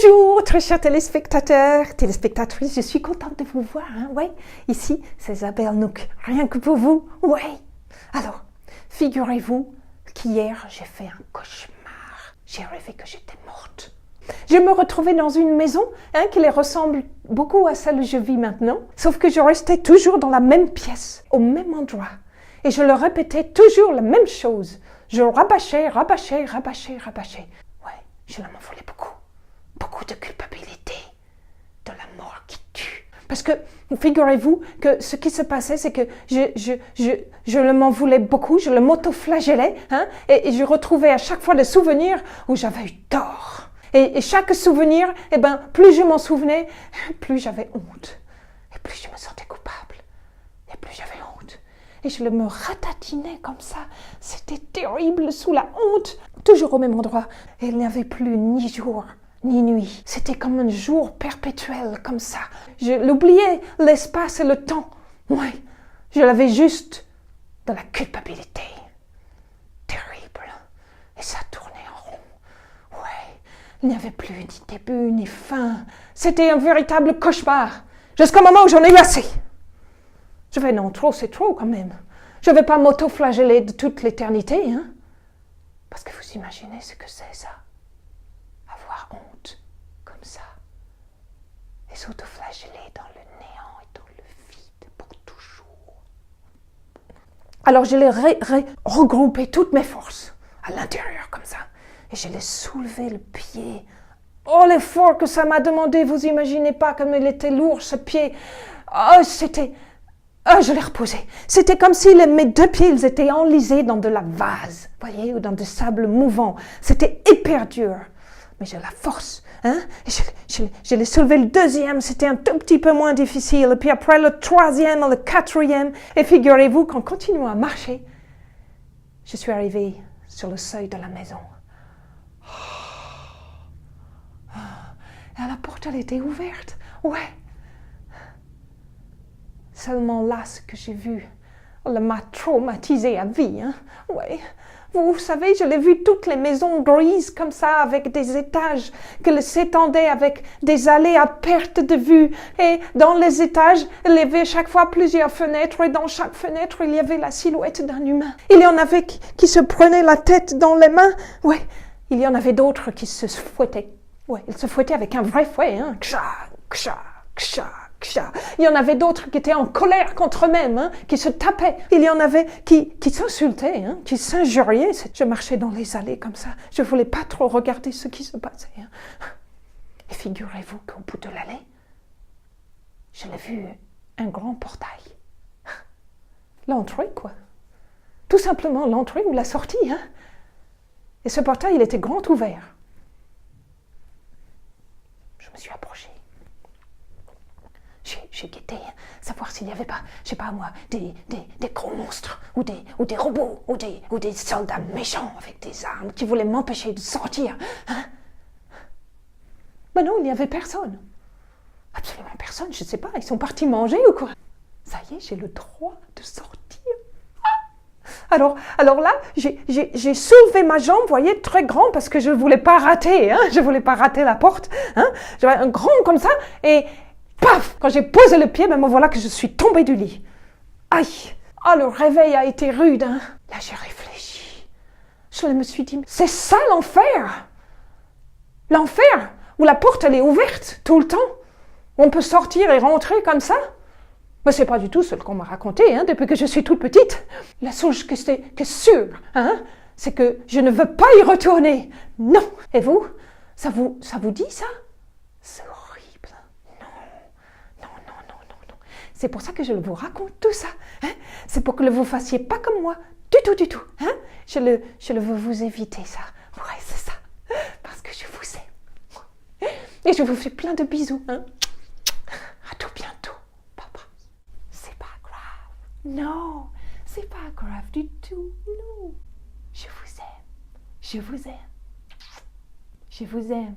Bonjour, très chers téléspectateurs, téléspectatrices, je suis contente de vous voir, hein, ouais. Ici, c'est Isabelle Nook, rien que pour vous, ouais. Alors, figurez-vous qu'hier, j'ai fait un cauchemar. J'ai rêvé que j'étais morte. Je me retrouvais dans une maison qui les ressemble beaucoup à celle où je vis maintenant, sauf que je restais toujours dans la même pièce, au même endroit. Et je leur répétais toujours la même chose. Je rabâchais. Ouais, je m'en voulais beaucoup. Beaucoup de culpabilité, de la mort qui tue. Parce que, figurez-vous que ce qui se passait, c'est que je m'en voulais beaucoup, je le m'auto-flagellais, et je retrouvais à chaque fois des souvenirs où j'avais eu tort. Et chaque souvenir, plus je m'en souvenais, plus j'avais honte. Et plus je me sentais coupable. Et plus j'avais honte. Et je me ratatinais comme ça. C'était terrible, sous la honte. Toujours au même endroit. Et il n'y avait plus ni jour, ni nuit. C'était comme un jour perpétuel, comme ça. Je l'oubliais, l'espace et le temps. Oui, je l'avais juste de la culpabilité. Terrible. Et ça tournait en rond. Ouais, il n'y avait plus ni début, ni fin. C'était un véritable cauchemar. Jusqu'au moment où j'en ai eu assez. Je vais, non, trop, c'est trop quand même. Je ne vais pas m'auto-flageller de toute l'éternité, hein. Parce que vous imaginez ce que c'est, ça. Avoir honte, comme ça. Et s'auto-flageller dans le néant et dans le vide pour toujours. Alors je l'ai regroupé toutes mes forces à l'intérieur, comme ça. Et je l'ai soulevé le pied. Oh, l'effort que ça m'a demandé, vous imaginez pas comme il était lourd, ce pied. Oh, c'était... Ah, je l'ai reposé. C'était comme si mes deux pieds ils étaient enlisés dans de la vase, voyez, ou dans du sable mouvant. C'était hyper dur. Mais j'ai la force, hein. Je l'ai soulevé le deuxième, c'était un tout petit peu moins difficile. Et puis après le troisième et le quatrième. Et figurez-vous qu'en continuant à marcher, je suis arrivée sur le seuil de la maison. Et la porte, elle était ouverte. Ouais. Seulement là, ce que j'ai vu, elle m'a traumatisée à vie. Hein? Ouais. Vous savez, je l'ai vu toutes les maisons grises comme ça, avec des étages qui s'étendaient avec des allées à perte de vue. Et dans les étages, il y avait chaque fois plusieurs fenêtres. Et dans chaque fenêtre, il y avait la silhouette d'un humain. Il y en avait qui se prenaient la tête dans les mains. Ouais. Il y en avait d'autres qui se fouettaient. Ouais, ils se fouettaient avec un vrai fouet. Hein? Kcha, kcha, kcha. Il y en avait d'autres qui étaient en colère contre eux-mêmes, hein, qui se tapaient. Il y en avait qui s'insultaient, hein, qui s'injuriaient. Je marchais dans les allées comme ça. Je ne voulais pas trop regarder ce qui se passait. Hein. Et figurez-vous qu'au bout de l'allée, je l'ai vu un grand portail. L'entrée, quoi. Tout simplement l'entrée ou la sortie. Hein. Et ce portail, il était grand ouvert. Je me suis approchée. J'ai guetté, savoir s'il n'y avait pas, je sais pas moi, des gros monstres, ou des robots, ou des soldats méchants avec des armes qui voulaient m'empêcher de sortir. Hein? Mais non, il n'y avait personne. Absolument personne, je ne sais pas, ils sont partis manger ou quoi. Ça y est, j'ai le droit de sortir. Alors là, j'ai soulevé ma jambe, vous voyez, très grand, parce que je ne voulais pas rater, hein, je ne voulais pas rater la porte. Hein. J'avais un grand comme ça, et... Paf! Quand j'ai posé le pied, me voilà que je suis tombée du lit. Aïe! Ah, le réveil a été rude, hein? Là, j'ai réfléchi. Je me suis dit, c'est ça l'enfer! L'enfer! Où la porte, elle est ouverte tout le temps. On peut sortir et rentrer comme ça. Mais c'est pas du tout ce qu'on m'a raconté, hein, depuis que je suis toute petite. La seule chose que c'est sûr, hein, c'est que je ne veux pas y retourner. Non! Et vous? Ça vous dit ça? C'est horrible. C'est pour ça que je vous raconte tout ça. Hein? C'est pour que vous ne fassiez pas comme moi. Du tout. Hein? Je le veux vous éviter ça. Ouais, c'est ça. Parce que je vous aime. Et je vous fais plein de bisous. Hein? À tout bientôt, papa. C'est pas grave. Non, c'est pas grave du tout. Non. Je vous aime. Je vous aime. Je vous aime.